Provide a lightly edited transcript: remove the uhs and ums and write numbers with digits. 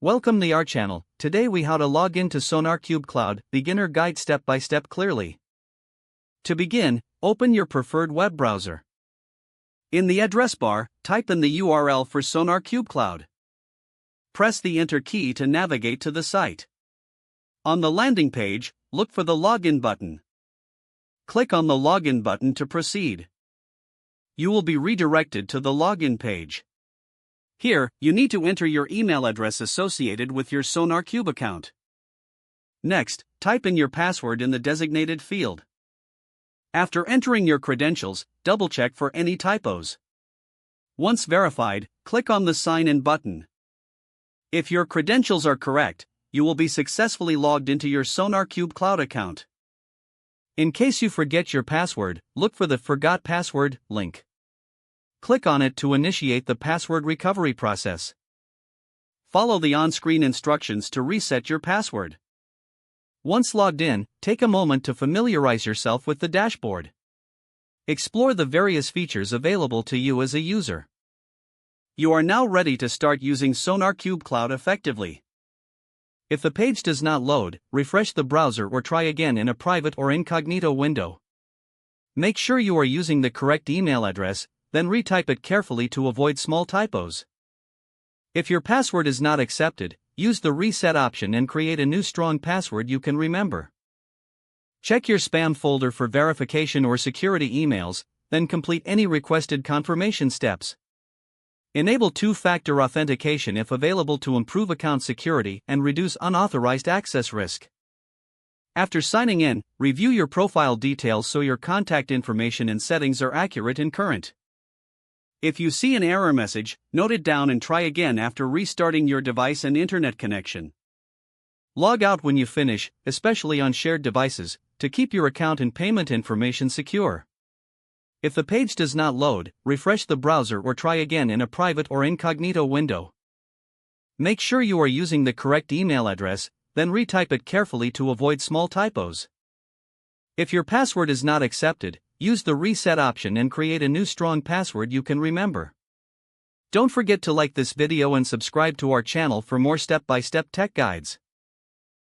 Welcome to our channel. Today we how to log into SonarQube Cloud, beginner guide step by step clearly. To begin, open your preferred web browser. In the address bar, type in the URL for SonarQube Cloud. Press the enter key to navigate to the site. On the landing page, look for the login button. Click on the login button to proceed. You will be redirected to the login page. Here, you need to enter your email address associated with your SonarQube account. Next, type in your password in the designated field. After entering your credentials, double-check for any typos. Once verified, click on the Sign In button. If your credentials are correct, you will be successfully logged into your SonarQube Cloud account. In case you forget your password, look for the Forgot Password link. Click on it to initiate the password recovery process. Follow the on-screen instructions to reset your password. Once logged in, take a moment to familiarize yourself with the dashboard. Explore the various features available to you as a user. You are now ready to start using SonarQube Cloud effectively. If the page does not load, refresh the browser or try again in a private or incognito window. Make sure you are using the correct email address, then retype it carefully to avoid small typos. If your password is not accepted, use the reset option and create a new strong password you can remember. Check your spam folder for verification or security emails, then complete any requested confirmation steps. Enable two-factor authentication if available to improve account security and reduce unauthorized access risk. After signing in, review your profile details so your contact information and settings are accurate and current. If you see an error message, note it down and try again after restarting your device and internet connection. Log out when you finish, especially on shared devices, to keep your account and payment information secure. If the page does not load, refresh the browser or try again in a private or incognito window. Make sure you are using the correct email address, then retype it carefully to avoid small typos. If your password is not accepted, use the reset option and create a new strong password you can remember. Don't forget to like this video and subscribe to our channel for more step-by-step tech guides.